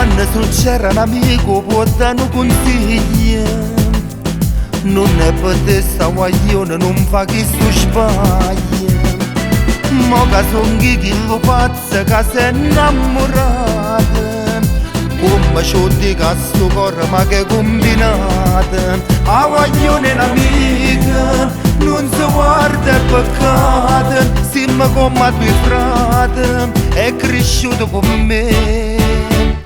Quando succede un amico può dare un consiglio, non è per testa guaglione, non fa chi su sbaglia. Ma che son chi lo pazzo che si è innamorato, come c'ho di sto cuore ma che combinata. A guaglione un'amica non si guarda il peccato, siamo come due frati, è cresciuto con me.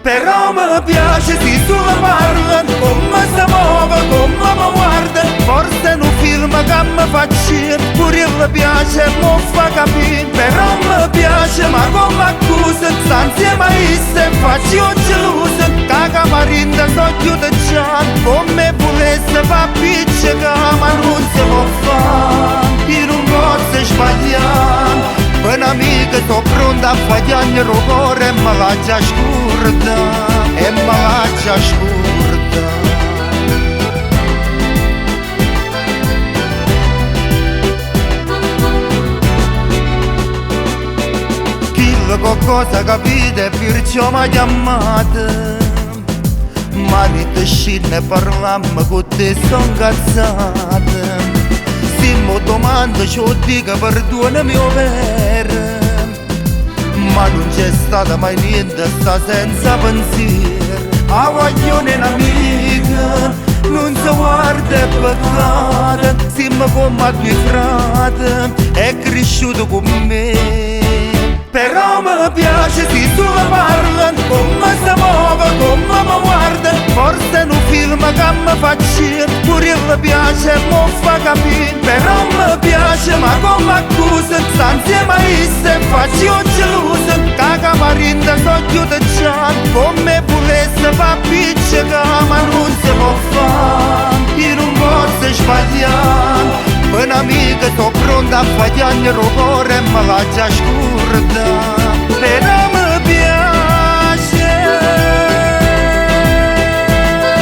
Però mi piace se tu mi parli, come si muove, come mi guarda. Forse è un film che mi faccio, pure mi piace e mi fa capire. Però mi piace ma come accusa, sta insieme a essa e faccio gelosa. Che camarinda so chiusa già, come volesse fa piccica, ma non si può fare, io non posso sbagliare. Per un'amica sto pronta a fagliare il cuore e me la già scurda, e me la già scurda. Chilla qualcosa capite perciò mi ha chiamata, ma niente scene parlammo con te sto incazzata. Se mi domanda ciò dico perdonami ovvero, ma non c'è stata mai niente, sta senza pensiero. A guaglione un'amica non si guarda e peccato, siamo come due frati, è cresciuto con me. Però mi piace se tu mi parli, come si muove, come mi guarda. Forse è un film che mi faccio, pure mi piace e mi fa capire. Però mi piace ma come accusa, sta insieme a essa e faccio gelosa. Che camarinda so chiusa già, come volesse fa piccica, ma non si può fare, io non posso sbagliare. Per un'amica sto pronta a fagliare il cuore e me la già scurda. Però mi piace,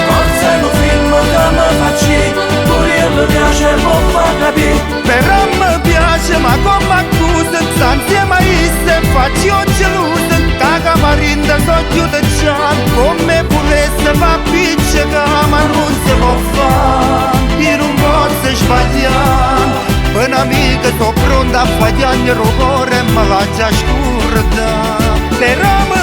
forse è un film che mi faccio, pure mi piace e mi fa capire. però mi piace ma come accusa, sta insieme a essa e faccio gelosa. Che camarinda so chiusa già, come volesse fa piccica, ma non si può fare, io non posso sbagliare. Per un'amica sto pronta a fagliare il cuore e me la già scurda. Però mi